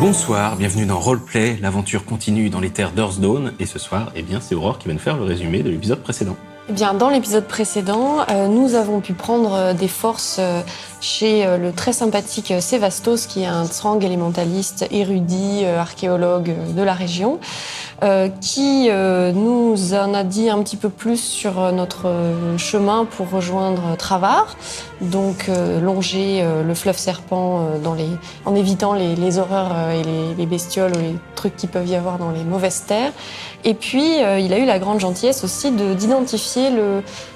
Bonsoir, bienvenue dans Roleplay, l'aventure continue dans les terres d'Hearthstone, et ce soir, c'est Aurore qui va nous faire le résumé de l'épisode précédent. Eh bien, dans l'épisode précédent, nous avons pu prendre des forces chez le très sympathique Sévastos, qui est un Tsrang élémentaliste, érudit, archéologue de la région, qui nous en a dit un petit peu plus sur notre chemin pour rejoindre Travar, donc longer le fleuve serpent en évitant les horreurs et les bestioles ou les trucs qui peuvent y avoir dans les mauvaises terres. Et puis, il a eu la grande gentillesse aussi d'identifier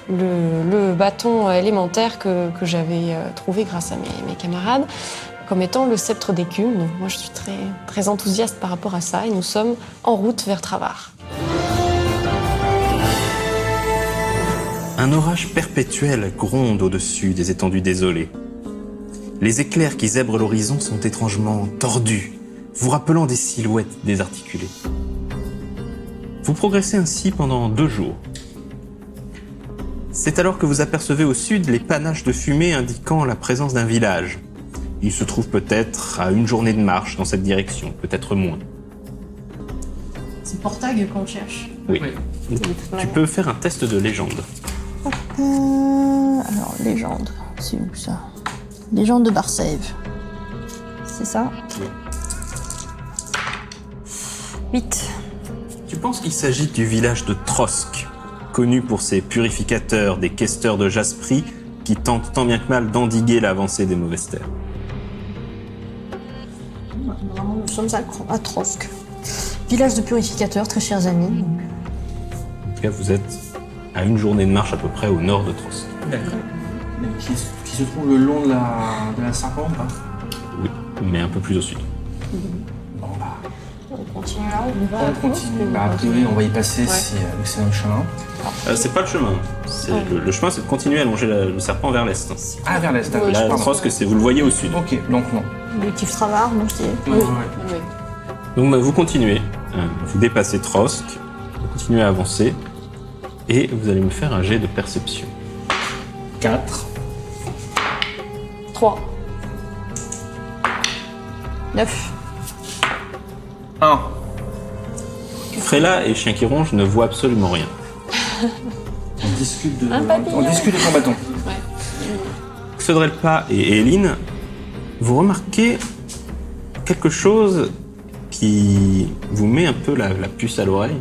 le bâton élémentaire que j'avais trouvé grâce à mes camarades comme étant le sceptre d'écume. Donc moi, je suis très, très enthousiaste par rapport à ça et nous sommes en route vers Travar. Un orage perpétuel gronde au-dessus des étendues désolées. Les éclairs qui zèbrent l'horizon sont étrangement tordus, vous rappelant des silhouettes désarticulées. Vous progressez ainsi pendant 2 jours. C'est alors que vous apercevez au sud les panaches de fumée indiquant la présence d'un village. Il se trouve peut-être à 1 journée de marche dans cette direction, peut-être moins. C'est Portag qu'on cherche. Oui. Tu peux faire un test de légende. Alors, légende, c'est où ça? Légende de Barsève. C'est ça? 8. Tu penses qu'il s'agit du village de Trosk, connu pour ses purificateurs, des questeurs de Jaspris qui tentent tant bien que mal d'endiguer l'avancée des mauvaises terres. Nous sommes à Trosk. Village de purificateurs, très chers amis. En tout cas, vous êtes à 1 journée de marche à peu près au nord de Trosk. D'accord. Qui se trouve le long de la serpente, hein. Oui, mais un peu plus au sud. Bon, bah, On continue là, on va. on continue. Bah, a priori, on va y passer, c'est dans le chemin. C'est pas le chemin. Le chemin, c'est de continuer à longer le serpent vers l'est. Ah, vers l'est, d'accord. Là, pardon. Trosk, vous le voyez au sud. Ok, donc non. L'objectif Travar, donc c'est... Ouais. Donc vous continuez, vous dépassez Trosk, vous continuez à avancer, et vous allez me faire un jet de perception. 4. 3. 9. 1. Frela et Chien qui ronge ne voient absolument rien. On discute de ton bâton. Xodrelpa et Eline, vous remarquez quelque chose qui vous met un peu la puce à l'oreille.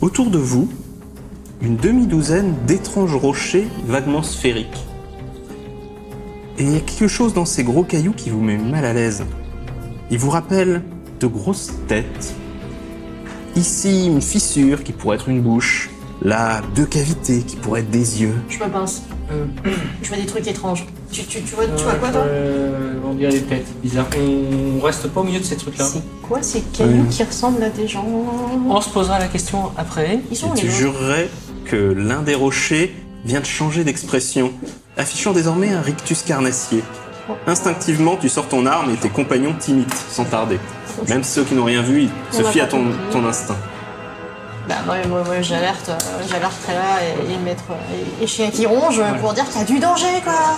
Autour de vous, une demi-douzaine d'étranges rochers vaguement sphériques. Et il y a quelque chose dans ces gros cailloux qui vous met mal à l'aise. Il vous rappelle de grosses têtes. Ici, une fissure qui pourrait être une bouche. Là, 2 cavités qui pourraient être des yeux. Je me pince. Je vois des trucs étranges. Tu vois quoi, toi? On dirait des têtes bizarres. On reste pas au milieu de ces trucs-là. C'est quoi ces cailloux qui ressemblent à des gens? On se posera la question après. Ils sont Et tu les autres. jurerais que l'un des rochers vient de changer d'expression, affichant désormais un rictus carnassier. Instinctivement, tu sors ton arme et tes compagnons t'imitent sans tarder. Même ceux qui n'ont rien vu, ils se fient à ton instinct. Bah moi j'alerte Trella et Maître et Chien qui ronge pour dire qu'il y a du danger, quoi.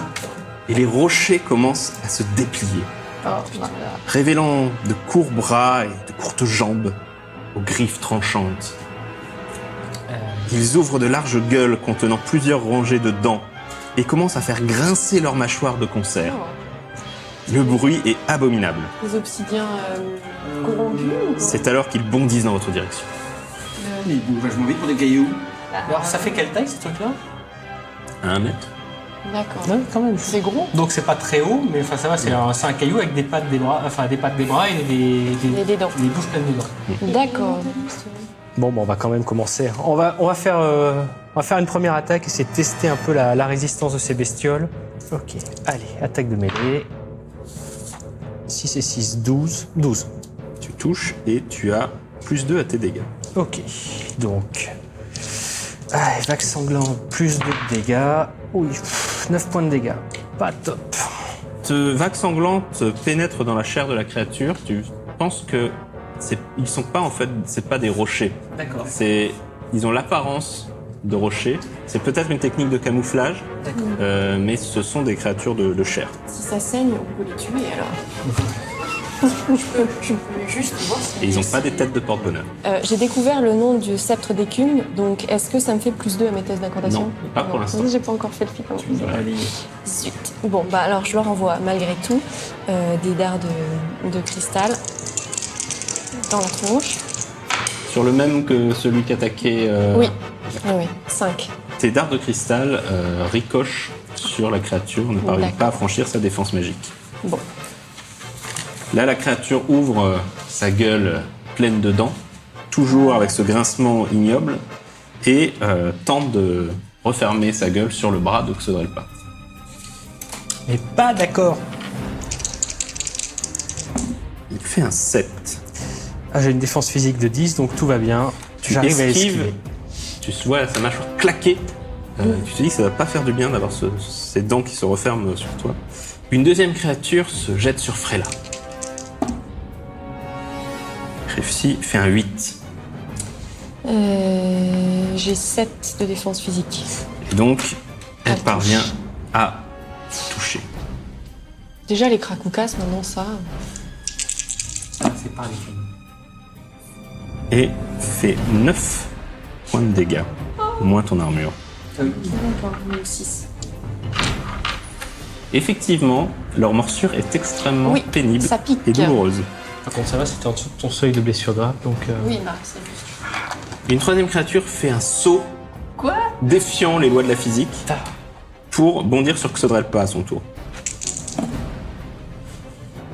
Et les rochers commencent à se déplier, Oh putain. révélant de courts bras et de courtes jambes aux griffes tranchantes. Ils ouvrent de larges gueules contenant plusieurs rangées de dents et commencent à faire grincer leurs mâchoires de concert. Le bruit est abominable. Les obsidiens corrompus ou quoi? C'est alors qu'ils bondissent dans votre direction. Il bouge vachement vite pour des cailloux. Alors, ça fait quelle taille, ce truc-là? À 1 mètre. D'accord. Ouais, quand même. C'est gros. Donc, c'est pas très haut, mais enfin, ça va, c'est un caillou avec des pattes des bras, et des dents. des bouches pleines de dents. D'accord. Bon, on va quand même commencer. On va faire une première attaque, essayer de tester un peu la résistance de ces bestioles. Ok, allez, attaque de mêlée. 6 et 6, 12. 12. Tu touches et tu as plus 2 à tes dégâts. Ok, donc... Allez, vague sanglante, plus 2 de dégâts. Oui, 9 points de dégâts. Pas top. Cette vague sanglante pénètre dans la chair de la créature. Tu penses que ils sont pas en fait, c'est pas des rochers. D'accord. Ils ont l'apparence de rochers. C'est peut-être une technique de camouflage, mais ce sont des créatures de chair. Si ça saigne, on peut les tuer alors. Je peux juste voir si... Et ils n'ont pas des têtes de porte-bonheur. J'ai découvert le nom du sceptre d'écume, donc est-ce que ça me fait +2 à mes tests d'incantation? Non, pas pour l'instant. J'ai pas encore fait le pic. Tu vas aller. Zut. Bon, bah alors je leur envoie malgré tout des dards de cristal dans la tronche. Sur le même que celui qu'attaquait... Oui, 5. Tes dards de cristal ricochent sur la créature, ne parviennent D'accord. pas à franchir sa défense magique. Bon, Là, la créature ouvre sa gueule pleine de dents, toujours avec ce grincement ignoble, et tente de refermer sa gueule sur le bras de Xodrelpa. Mais pas d'accord. Il fait un 7. Ah, j'ai une défense physique de 10, donc tout va bien. Tu J'arrive à esquives, esquiver. tu vois sa mâchoire claquer. Tu te dis que ça va pas faire du bien d'avoir ces dents qui se referment sur toi. Une deuxième créature se jette sur Frela. Réussi, fait un 8. j'ai 7 de défense physique. Et donc, elle Elle parvient touche. à toucher. Déjà les krakoukas, maintenant ça. Ah, c'est pas les Et fait 9 points de dégâts. Moins ton armure. D'accord, 6. Effectivement, leur morsure est extrêmement Oui, pénible ça pique. et douloureuse. Par contre, ça va, c'était en dessous de ton seuil de blessure grave, donc... Oui, Marc, c'est juste. Une troisième créature fait un saut Quoi? défiant les lois de la physique pour bondir sur Xodrelpa à son tour.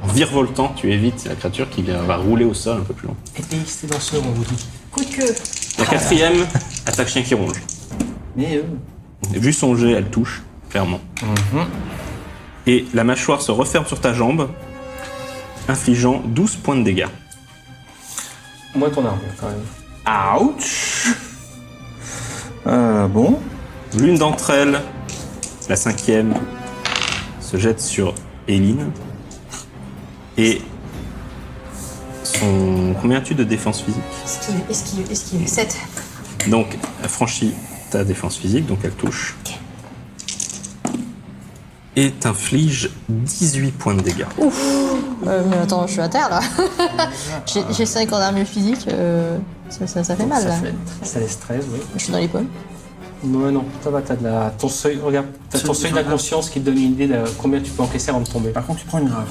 En virevoltant, tu évites la créature qui va rouler au sol un peu plus loin. Épéiste et danseur, on vous dit. Coup de queue. La quatrième attaque chien qui ronge. Mais Et vu son jet, elle touche, clairement. Et la mâchoire se referme sur ta jambe, infligeant 12 points de dégâts. Moins ton armure, quand même. ouch. Bon. L'une d'entre elles, la cinquième, se jette sur Eileen. Et son... Combien as-tu de défense physique? Esquive. 7. Donc, elle franchit ta défense physique, donc elle touche. Et t'inflige 18 points de dégâts. Mais attends, je suis à terre là. J'ai 5 en armure physique. Ça fait mal là. Ça laisse 13, oui. Je suis dans les pommes. Non, non, ça va, t'as de la... Ton seuil, regarde, t'as ton seuil d'inconscience qui te donne une idée de combien tu peux encaisser avant de tomber. Par contre, tu prends une grave.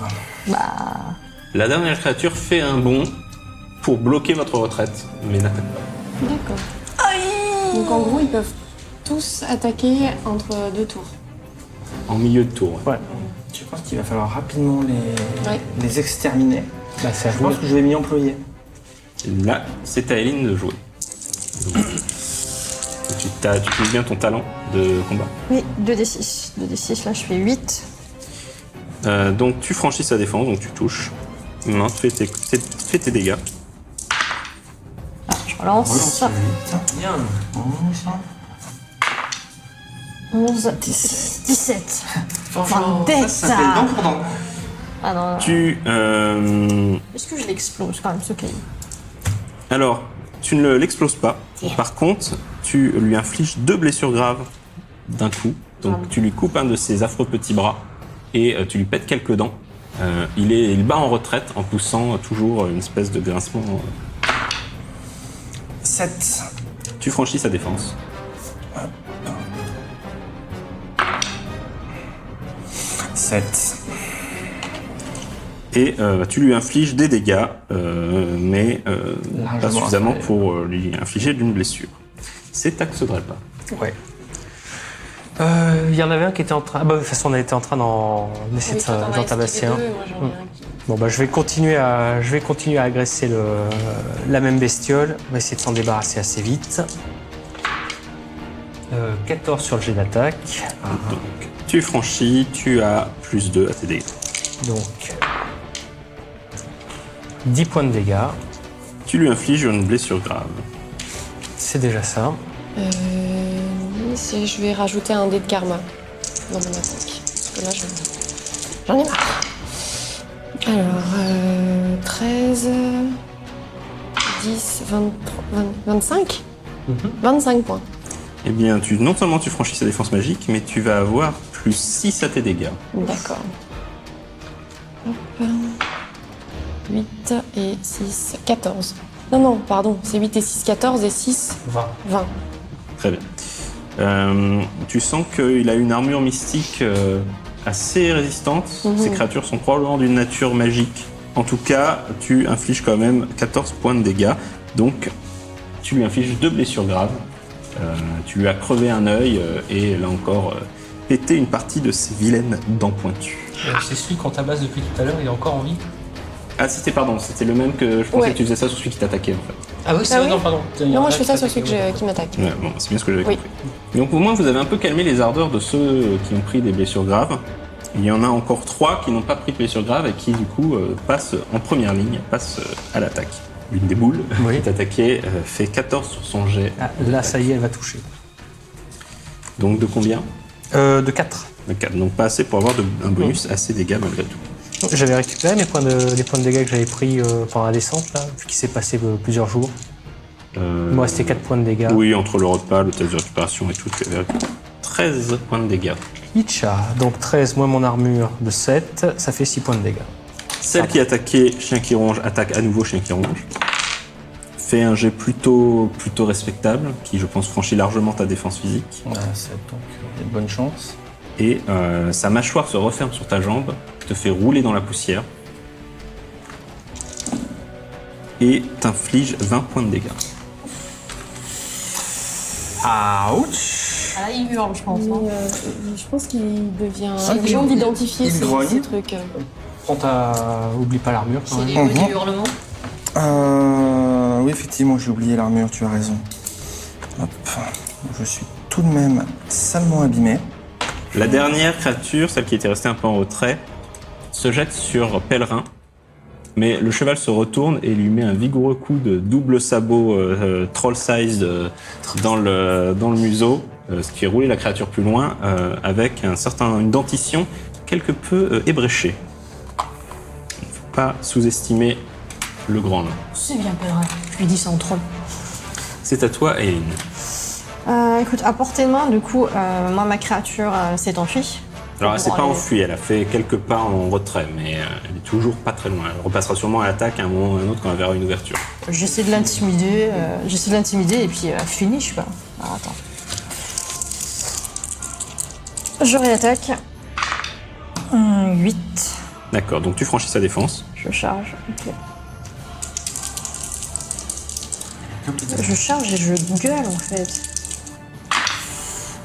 Bah. La dernière créature fait un bond pour bloquer votre retraite, mais n'attaque pas. D'accord. Donc en gros, ils peuvent tous attaquer entre 2 tours. En milieu de tour. Ouais. Ouais. Je pense qu'il va falloir rapidement Ouais. les exterminer. Bah, c'est à Je vous. pense que je vais m'y employer. Là, c'est à Eileen de jouer. Donc, tu utilises bien ton talent de combat. Oui, 2d6. 2d6, là je fais 8. Donc tu franchis sa défense, donc tu touches. Maintenant, fais tes dégâts. Je relance. Bien. 11, 17. Franchement, Vendetta. ça fait dent pour dent. Ah non. Tu... Est-ce que je l'explose quand même ce caillou? Alors, tu ne l'exploses pas. Par contre, tu lui infliges 2 blessures graves d'un coup. Donc tu lui coupes un de ses affreux petits bras et tu lui pètes quelques dents. Il bat en retraite en poussant toujours une espèce de grincement. 7. Tu franchis sa défense. Et tu lui infliges des dégâts, mais pas Largement suffisamment inférieur. pour lui infliger d'une blessure. C'est à Xodrelpa. Ouais. Il y en avait un qui était en train... Ah bah, de toute façon, on était en train d'en essayer d'en tabasser un. Bon, bah, je vais continuer à agresser la même bestiole. On va essayer de s'en débarrasser assez vite. 14 sur le jet d'attaque. Donc, tu franchis, tu as plus 2 à tes dégâts. Donc, 10 points de dégâts. Tu lui infliges une blessure grave. C'est déjà ça. Je vais rajouter un dé de karma dans mon attaque. Parce que là, j'en ai marre. Alors, 13, 10, 23, 25 25 points. Eh bien, non seulement tu franchis sa défense magique, mais tu vas avoir plus 6 à tes dégâts. D'accord. Hop. 8 et 6, 14. Non, pardon, c'est 8 et 6, 14 et 6, 20. Très bien. Tu sens qu'il a une armure mystique assez résistante. Ces créatures sont probablement d'une nature magique. En tout cas, tu infliges quand même 14 points de dégâts. Donc, tu lui infliges 2 blessures graves. Tu lui as crevé un œil et là encore pété une partie de ses vilaines dents pointues. C'est celui qu'on tabasse depuis tout à l'heure, il est encore en vie. Ah, c'était le même que je pensais que tu faisais ça sur celui qui t'attaquait en fait. Ah oui, c'est oui. non, pardon. Non, moi je fais ça sur celui qui m'attaque. Ouais, bon, c'est bien ce que j'avais Oui. compris. Donc au moins vous avez un peu calmé les ardeurs de ceux qui ont pris des blessures graves. Il y en a encore 3 qui n'ont pas pris de blessures graves et qui du coup passent en première ligne, passent à l'attaque. L'une des boules qui t'attaquait fait 14 sur son jet. Ah, là, ça y est, elle va toucher. Donc de combien? De 4. De 4. Donc pas assez pour avoir un bonus assez dégâts malgré tout. J'avais récupéré les points de dégâts que j'avais pris pendant la descente, là, vu qu'il s'est passé plusieurs jours. Il me restait 4 points de dégâts. Oui, entre le repas, le test de récupération et tout, tu avais 13 points de dégâts. Itcha, donc 13 moins mon armure de 7, ça fait 6 points de dégâts. Celle qui attaquait Chien qui ronge attaque à nouveau Chien qui ronge. Fait un jet plutôt respectable, qui je pense franchit largement ta défense physique. Ouais, c'est donc il y a de bonnes chances. Et sa mâchoire se referme sur ta jambe, te fait rouler dans la poussière. Et t'inflige 20 points de dégâts. Ouch. Ah, il hurle, je pense. Mais, hein. je pense qu'il devient Ah, urgent d'identifier il ces grogne. trucs. Oublie pas l'armure quand C'est même. des hurlements. Oui, effectivement, j'ai oublié l'armure, tu as raison. Hop. Je suis tout de même salement abîmé. La dernière créature, celle qui était restée un peu en retrait, se jette sur Pèlerin. Mais le cheval se retourne et lui met un vigoureux coup de double sabot troll size dans le museau, ce qui fait rouler la créature plus loin avec une dentition quelque peu ébréchée. Il ne faut pas sous-estimer le grand nain. C'est bien, pèlerin. Je lui dis ça en troll. C'est à toi, Eileen. Écoute, à portée de main, du coup, moi, ma créature s'est enfuie. Alors elle s'est Pour pas aller- enfuie, elle a fait quelques pas en retrait, mais elle est toujours pas très loin. Elle repassera sûrement à l'attaque à un moment ou à un autre quand elle verra une ouverture. J'essaie de l'intimider, et puis fini, je sais pas. Alors, attends. Je réattaque. 8. D'accord, donc tu franchis sa défense. Je charge. Ok. Je charge et je gueule en fait.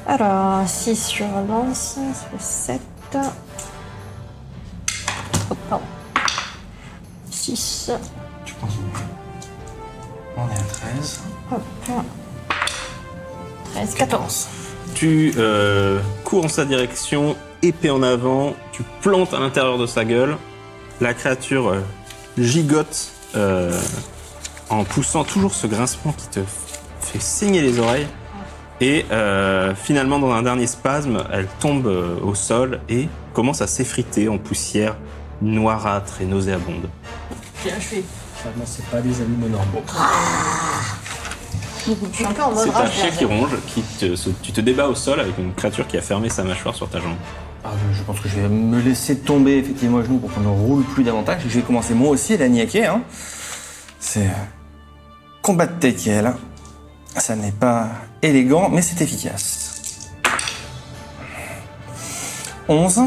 Alors, 6 je relance, ça fait 7. Oh, pardon. 6. Tu penses où? On est à 13. Hop. 13, 14. Tu cours en sa direction, épée en avant, tu plantes à l'intérieur de sa gueule. La créature gigote en poussant toujours ce grincement qui te fait saigner les oreilles. Et finalement, dans un dernier spasme, elle tombe au sol et commence à s'effriter en poussière noirâtre et nauséabonde. J'ai achevé. Finalement, c'est pas des animaux normaux. Je suis un peu en mode C'est un rage. chien qui ronge, tu te débats au sol avec une créature qui a fermé sa mâchoire sur ta jambe. Je pense que je vais me laisser tomber effectivement à genoux pour qu'on ne roule plus davantage. Je vais commencer moi aussi à la niaquer. Hein. C'est combat de teckel. Ça n'est pas élégant, mais c'est efficace. 11.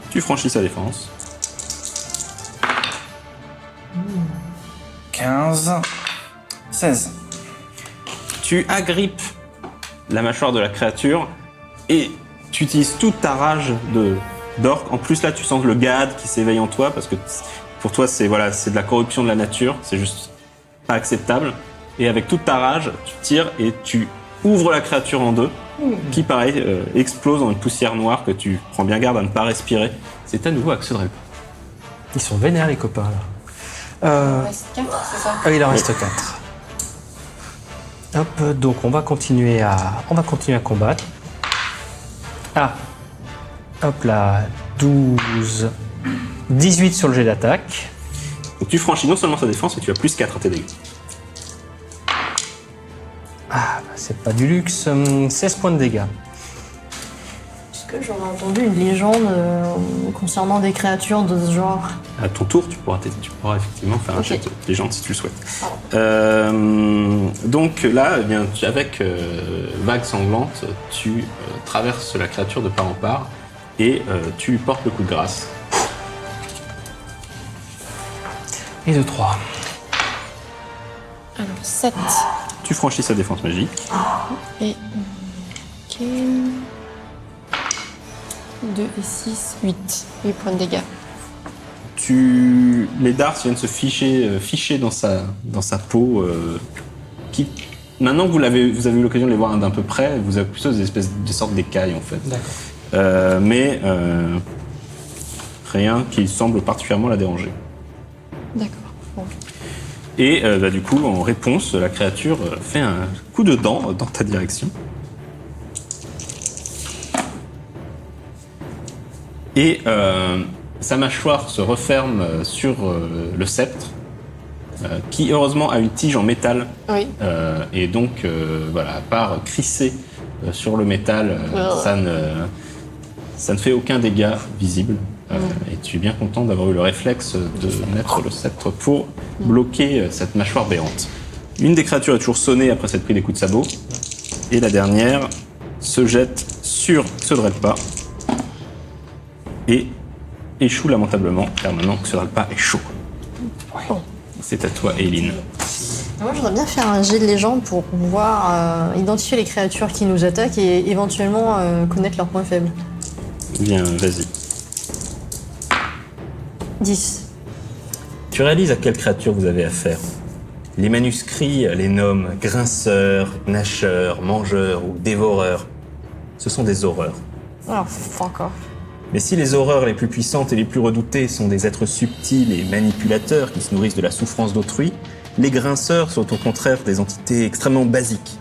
Tu franchis sa défense. 15. 16. Tu agrippes la mâchoire de la créature et tu utilises toute ta rage d'orque. En plus là, tu sens le gad qui s'éveille en toi parce que pour toi, c'est de la corruption de la nature. C'est juste pas acceptable. Et avec toute ta rage, tu tires et tu ouvres la créature en deux, qui pareil explose dans une poussière noire que tu prends bien garde à ne pas respirer. C'est à nouveau Axel. Ils sont vénères, les copains, là. Il reste 4, c'est ça? Il en reste 4. Hop, donc on va continuer à combattre. Ah, hop là, 12, 18 sur le jet d'attaque. Donc tu franchis non seulement sa défense, mais tu as plus 4 à tes dégâts. Ah, bah, c'est pas du luxe, 16 points de dégâts. que j'aurais entendu une légende concernant des créatures de ce genre? À ton tour, tu pourras effectivement faire un Ok. jet de légende si tu le souhaites. Pardon. Donc là, eh bien, avec Vague Sanglante, tu traverses la créature de part en part et tu lui portes le coup de grâce. Et de 3. Alors 7 Tu franchis sa défense magique. et... Ok... 2 et 6, 8. 8 points de dégâts. Les dards viennent se ficher dans sa peau. Qui, maintenant que vous avez eu l'occasion de les voir d'un peu près, vous avez plutôt des sortes d'écailles en fait. D'accord. Mais rien qui semble particulièrement la déranger. D'accord. Bon. Et du coup, en réponse, la créature fait un coup de dent dans ta direction. Et sa mâchoire se referme sur le sceptre, qui heureusement a une tige en métal. Oui. Et donc, voilà, à part crisser sur le métal, ça ne fait aucun dégât visible. Et tu es bien content d'avoir eu le réflexe de mettre le sceptre pour bloquer cette mâchoire béante. Une des créatures est toujours sonnée après s'être pris des coups de sabot. Et la dernière se jette sur Xodrelpa et échoue lamentablement, car maintenant Xodrelpa est chaud. C'est à toi, Eileen. Moi, je voudrais bien faire un jet de légende pour pouvoir identifier les créatures qui nous attaquent et éventuellement connaître leurs points faibles. Bien, vas-y. 10. Tu réalises à quelle créature vous avez affaire. Les manuscrits les nomment grinceurs, gnasheurs, mangeurs ou dévoreurs. Ce sont des horreurs. Alors, encore. Mais si les horreurs les plus puissantes et les plus redoutées sont des êtres subtils et manipulateurs qui se nourrissent de la souffrance d'autrui, les grinceurs sont au contraire des entités extrêmement basiques.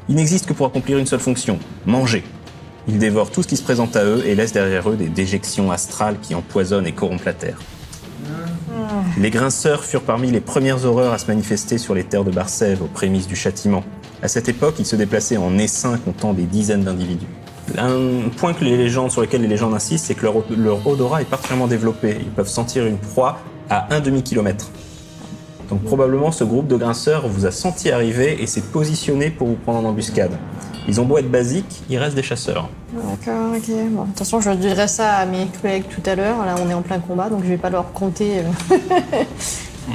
Ils n'existent que pour accomplir une seule fonction, manger. Ils dévorent tout ce qui se présente à eux et laissent derrière eux des déjections astrales qui empoisonnent et corrompent la terre. Les grinceurs furent parmi les premières horreurs à se manifester sur les terres de Barsève aux prémices du châtiment. À cette époque, ils se déplaçaient en essaims comptant des dizaines d'individus. Un point sur lequel les légendes insistent, c'est que leur odorat est particulièrement développé. Ils peuvent sentir une proie à un demi-kilomètre. Donc probablement ce groupe de grinceurs vous a senti arriver et s'est positionné pour vous prendre en embuscade. Ils ont beau être basiques, ils restent des chasseurs. D'accord, ok. Bon, de toute façon, je dirai ça à mes collègues tout à l'heure. Là, on est en plein combat, donc je vais pas leur compter.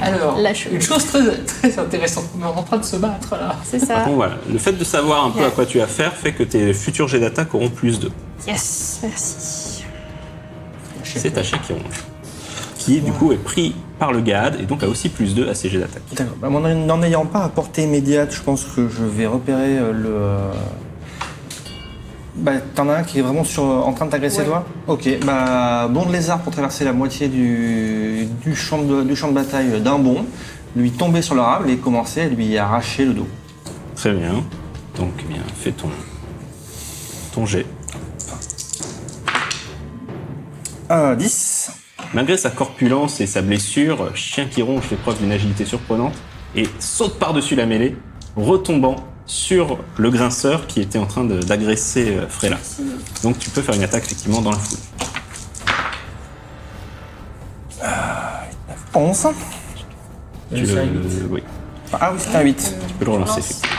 Alors, La chose. une chose très, très intéressante, on est en train de se battre là. C'est ça. Par contre, voilà, le fait de savoir un peu à quoi tu as affaire fait que tes futurs jets d'attaque auront plus 2. Yes, merci. C'est ta chien qui ronge. Qui, du coup, est pris par le Gad et donc a aussi plus 2 à ses jets d'attaque. D'accord. Bah, n'en ayant pas à portée immédiate, je pense que je vais repérer Bah, t'en as un qui est vraiment en train de t'agresser, toi? Ok, bah, bond de lézard pour traverser la moitié du champ de bataille d'un bond, lui tomber sur le rable et commencer à lui arracher le dos. Très bien. Donc, bien, fais ton jet. 10. Malgré sa corpulence et sa blessure, Chien qui ronge fait preuve d'une agilité surprenante et saute par-dessus la mêlée, retombant sur le grinceur qui était en train d'agresser Frela. Donc tu peux faire une attaque effectivement dans la foule. 11. Oui, Ah oui, c'est un 8. tu peux le relancer effectivement.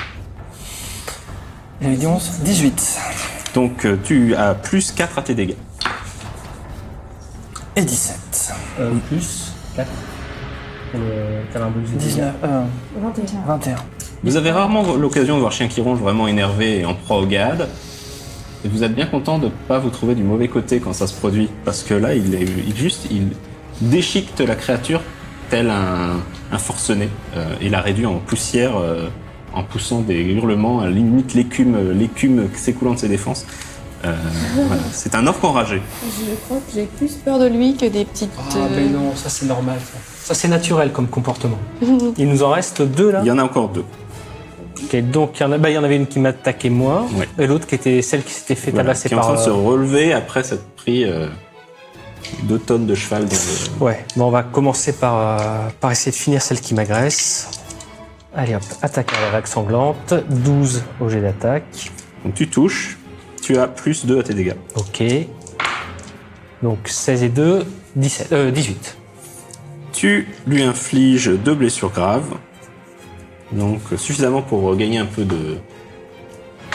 J'avais dit 11. 18. Donc tu as plus 4 à tes dégâts. Et 17. Plus 4 pour le calambouille. 19. 21. Vous avez rarement l'occasion de voir Chien qui ronge vraiment énervé et en proie au Gad. Et vous êtes bien content de ne pas vous trouver du mauvais côté quand ça se produit. Parce que là, il déchiquette la créature tel un forcené et la réduit en poussière en poussant des hurlements, à la limite l'écume s'écoulant de ses défenses. Voilà. C'est un orque enragé. Je crois que j'ai plus peur de lui que des petites... Ah, mais non, ça c'est normal. Ça c'est naturel comme comportement. Il nous en reste 2 là. Il y en a encore 2. Ok, donc il y en avait une qui m'attaquait moi, Ouais. et l'autre qui était celle qui s'était fait Voilà, tabasser qui est en par. train de se relever après s'être pris 2 tonnes de cheval dans le... Ouais, bon, on va commencer par essayer de finir celle qui m'agresse. Allez hop, attaque à la vague sanglante, 12 au jet d'attaque. Donc tu touches, tu as plus 2 à tes dégâts. Ok. Donc 16 et 2, 18. Tu lui infliges 2 blessures graves. Donc suffisamment pour gagner un peu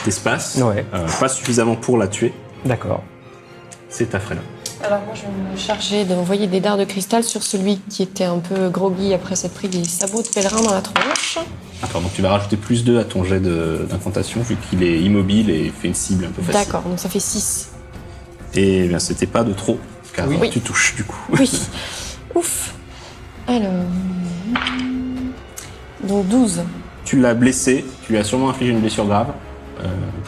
d'espace. Ouais. Pas suffisamment pour la tuer. D'accord. C'est ta frère. Alors moi je vais me charger d'envoyer des dards de cristal sur celui qui était un peu groggy après s'être pris des sabots de pèlerin dans la tronche. D'accord, donc tu vas rajouter plus 2 à ton jet d'incantation vu qu'il est immobile et fait une cible un peu facile. D'accord, donc ça fait 6. Et bien c'était pas de trop, car Oui. tu touches du coup. Oui. Ouf. Alors... Donc 12. Tu l'as blessé, tu lui as sûrement infligé une blessure grave.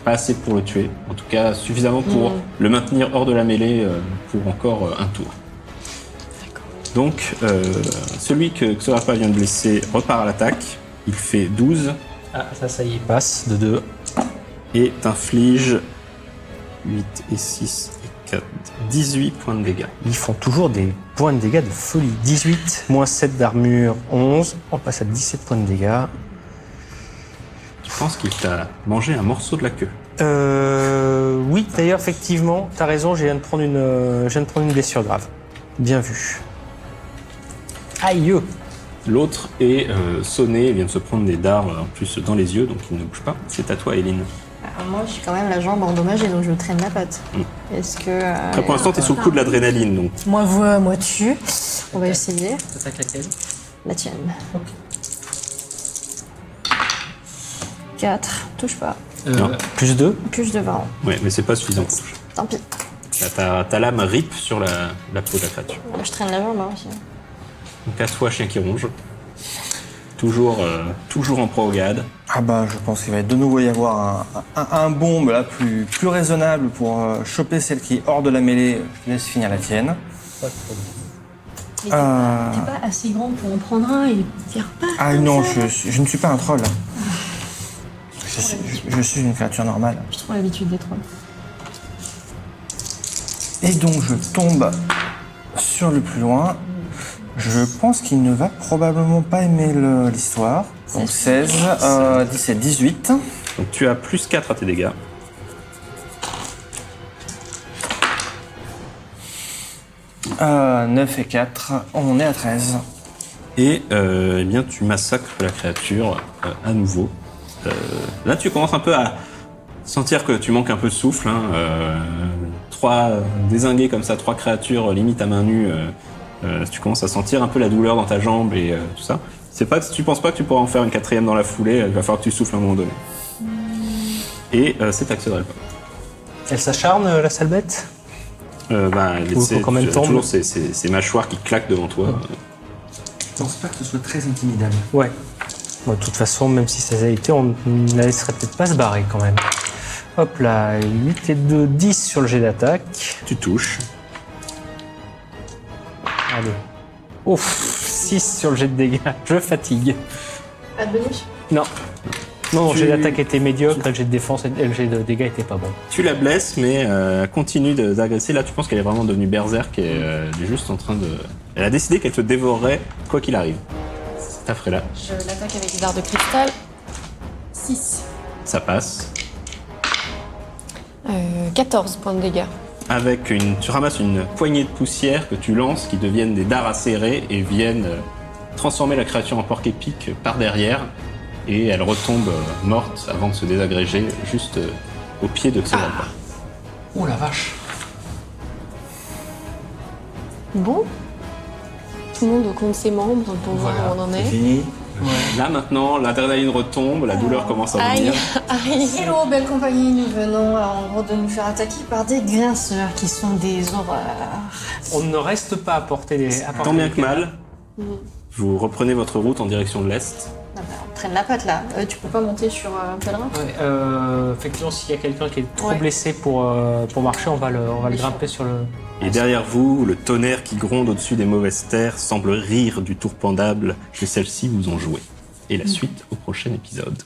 Pas assez pour le tuer, en tout cas suffisamment pour le maintenir hors de la mêlée pour encore un tour. Donc celui que Xorapa vient de blesser repart à l'attaque, il fait 12 Ah, ça y est, passe de 2. et t'inflige 8 et 6 et 4, 18 points de dégâts. Ils font toujours des points de dégâts de folie. 18, moins 7 d'armure, 11. On passe à 17 points de dégâts. Je pense qu'il t'a mangé un morceau de la queue. Oui, d'ailleurs, effectivement, t'as raison, je viens de prendre une blessure grave. Bien vu. Aïe! L'autre est sonné, il vient de se prendre des dards en plus dans les yeux, donc il ne bouge pas. C'est à toi, Eileen. Alors moi, j'ai quand même la jambe endommagée, donc je traîne la patte. Est-ce que... Après, pour l'instant, t'es sous le coup de l'adrénaline, donc Moi dessus. On va essayer. T'attaques laquelle? La tienne. 4. Touche pas. Non. Plus 2. Plus de 20. ouais, mais c'est pas suffisant pour toucher. Tant pis. Ta lame rip sur la peau de la créature. Je traîne la jambe aussi. Donc à toi, chien qui ronge. Toujours en pro-gade. Ah bah, je pense qu'il va de nouveau y avoir un bombe là plus raisonnable pour choper celle qui est hors de la mêlée. Je te laisse finir la tienne. T'es pas assez grand pour en prendre un et dire pas. Ah non, je ne suis pas un troll. Je suis une créature normale. J'ai trop l'habitude des trolls. Et donc je tombe sur le plus loin. Je pense qu'il ne va probablement pas aimer l'histoire. Donc 16, 17, 18. Donc tu as plus 4 à tes dégâts. Euh, 9 et 4, on est à 13. Et eh bien, tu massacres la créature à nouveau. Là, tu commences un peu à sentir que tu manques un peu de souffle. Hein. 3 dézingués comme ça, 3 créatures limite à main nue. Tu commences à sentir un peu la douleur dans ta jambe et tout ça. Tu penses pas que tu pourras en faire une 4e dans la foulée. Il va falloir que tu souffles à un moment donné. Et c'est Axodrelpa. Elle s'acharne, la sale bête? C'est combien de temps toujours ces mâchoires qui claquent devant toi. Je pense pas que ce soit très intimidable. Ouais. Bon, de toute façon, même si ça a été, on ne la laisserait peut-être pas se barrer quand même. Hop là, 8 et 2, 10 sur le jet d'attaque. Tu touches. Allez. Ouf, 6 sur le jet de dégâts. Je fatigue. Pas de bonus. Non. Non, le Tu- jet d'attaque était médiocre, le jet de défense et le jet de dégâts était pas bon. Tu la blesses, mais elle continue d'agresser. Là, tu penses qu'elle est vraiment devenue berserk et elle est juste en train de... Elle a décidé qu'elle te dévorerait quoi qu'il arrive. C'est ta frère là. Je l'attaque avec des dards de cristal. 6. Ça passe. 14 points de dégâts. Tu ramasses une poignée de poussière que tu lances, qui deviennent des dards acérés et viennent transformer la créature en porc-épic par derrière. Et elle retombe morte avant de se désagréger juste au pied de Xorapa. Oh la vache. Bon. Tout le monde compte ses membres pour voir où on en est. Fini. Là maintenant, l'adrénaline retombe, la douleur commence à Aïe, revenir. aïe. Hello, belle compagnie, nous venons en gros de nous faire attaquer par des grinceurs qui sont des horreurs. On ne reste pas à porter les... Tant bien que mal, vous reprenez votre route en direction de l'est. Ah bah, on traîne la patte là. Tu peux pas monter sur un pèlerin? Effectivement, s'il y a quelqu'un qui est trop Ouais. blessé pour marcher, on va le grimper sur le... Et derrière vous, le tonnerre qui gronde au-dessus des mauvaises terres semble rire du tour pendable que celles-ci vous ont joué. Et la suite au prochain épisode.